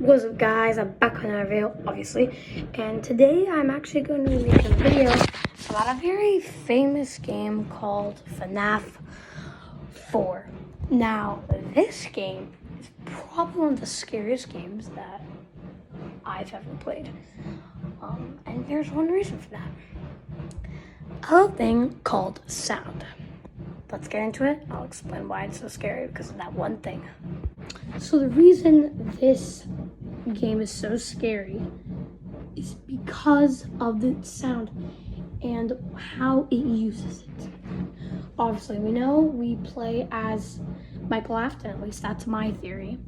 What's up, guys? I'm back with another video, obviously, and today I'm actually going to be making a video about a very famous game called FNAF 4. Now, this game is probably one of the scariest games that I've ever played, and there's one reason for that. A little thing called sound. Let's get into it. I'll explain why it's so scary because of that one thing. So the reason this game is so scary is because of the sound and how it uses it. Obviously, we know we play as Michael Afton, at least that's my theory.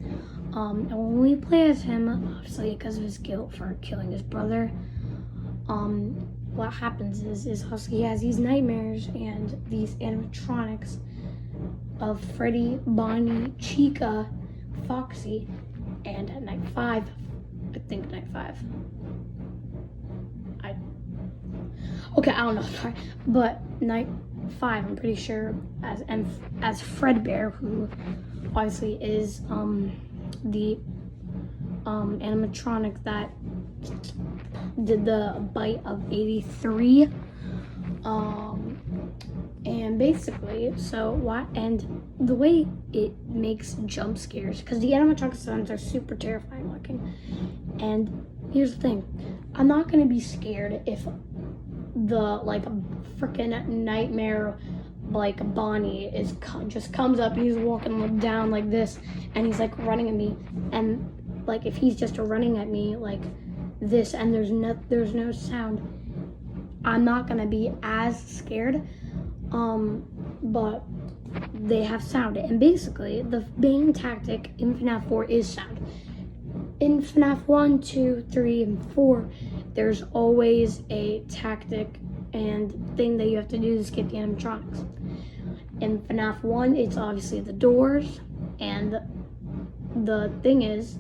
And when we play as him, obviously because of his guilt for killing his brother, what happens is he has these nightmares and these animatronics of Freddy, Bonnie, Chica, Foxy, and at night 5, I don't know, sorry, but night 5, I'm pretty sure, as Fredbear, who obviously is the animatronic that did the bite of 83, and basically, and the way it makes jump scares, because the animatronic sounds are super terrifying looking. And here's the thing, I'm not gonna be scared if the freaking nightmare Bonnie just comes up, he's walking down like this, and he's running at me, and if he's just running at me like this, and there's no sound, I'm not gonna be as scared. But they have sound, and basically the main tactic in FNAF 4 is sound. In FNAF 1, 2, 3, and 4, there's always a tactic and thing that you have to do to escape the animatronics. In FNAF 1, it's obviously the doors, and the thing is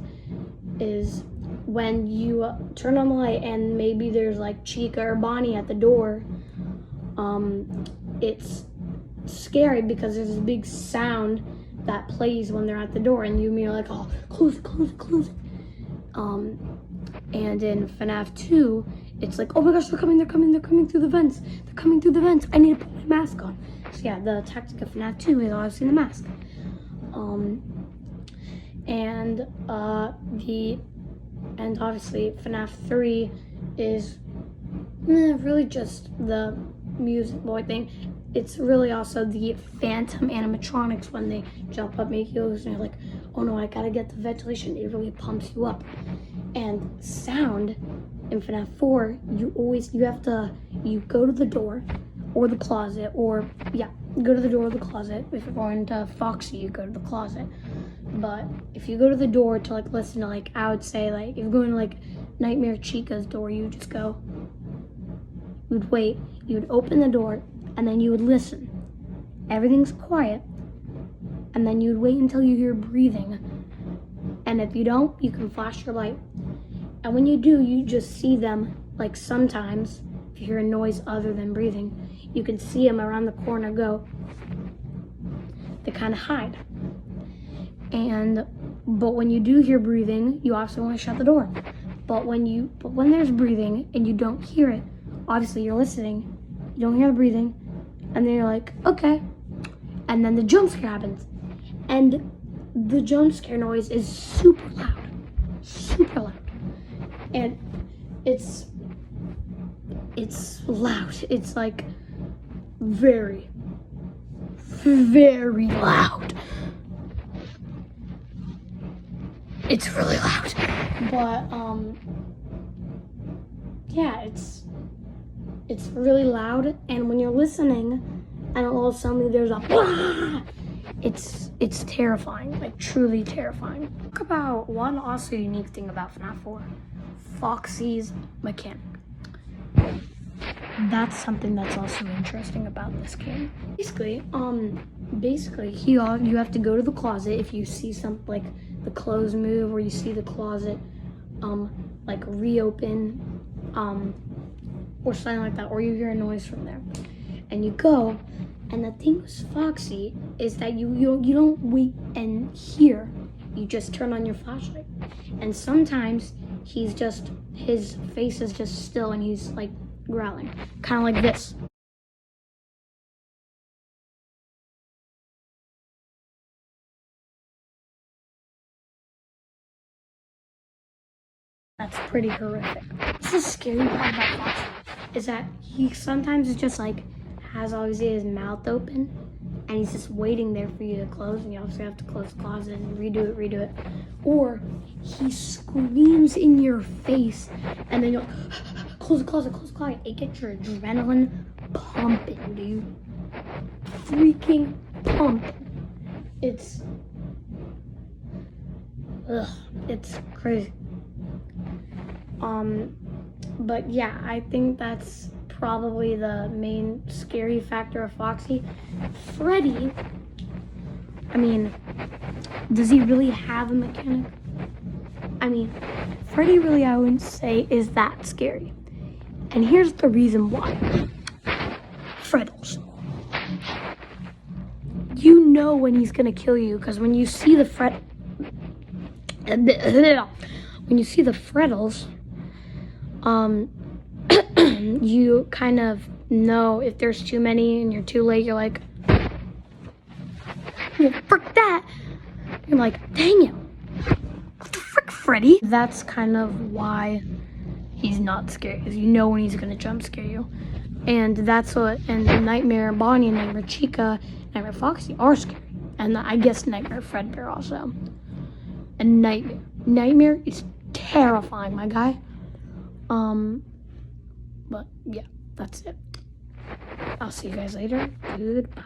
when you turn on the light and maybe there's Chica or Bonnie at the door, it's scary because there's this big sound that plays when they're at the door, and you're like, oh, close it. And in FNAF 2, it's like, oh my gosh, they're coming through the vents. I need to put my mask on. So yeah, the tactic of FNAF 2 is obviously the mask. And obviously FNAF 3 is really just the music boy thing. It's really also the phantom animatronics when they jump up, make you lose, and you're like, oh no, I gotta get the ventilation. It really pumps you up. And sound in FNAF 4, you go to the door or the closet, go to the door or the closet. If you're going to Foxy, you go to the closet. But if you go to the door to listen to I would say if you're going to Nightmare Chica's door, you just go, you'd wait, you'd open the door, and then you would listen. Everything's quiet, and then you'd wait until you hear breathing. And if you don't, you can flash your light. And when you do, you just see them. Sometimes, if you hear a noise other than breathing, you can see them around the corner go. They kind of hide. But when you do hear breathing, you also want to shut the door. But when there's breathing and you don't hear it, obviously you're listening, you don't hear the breathing, and then you're like, okay. And then the jump scare happens. And the jump scare noise is super loud. And it's loud. It's very, very loud. It's really loud. But, yeah, it's really loud, and when you're listening and all of a sudden there's a it's terrifying, truly terrifying. Talk about one also unique thing about FNAF 4, Foxy's mechanic. That's something that's also interesting about this game. Basically you have to go to the closet if you see something the clothes move, or you see the closet reopen, or something like that, or you hear a noise from there, and you go. And the thing with Foxy is that you don't wait and hear. You just turn on your flashlight. And sometimes his face is just still and he's like growling, kind of like this. That's pretty horrific. This is the scary part about Foxy, is that he sometimes is just like has always his mouth open and he's just waiting there for you to close, and you obviously have to close the closet and redo it. Or he screams in your face and then you'll close the closet. It gets your adrenaline pumping, dude. Freaking pumping. It's crazy. But yeah, I think that's probably the main scary factor of Foxy. Freddy, I mean, does he really have a mechanic? I mean, Freddy really, I wouldn't say is that scary. And here's the reason why. Freddles. You know when he's gonna kill you, because when you see the Freddles, you kind of know if there's too many and you're too late. You're like, well, frick that. You're like, dang it. What the frick, Freddy? That's kind of why he's not scary, because you know when he's gonna jump scare you. And that's what, and Nightmare Bonnie and Nightmare Chica, Nightmare Foxy are scary. And I guess Nightmare Fredbear also. And Nightmare is terrifying, my guy. But yeah, that's it. I'll see you guys later. Goodbye.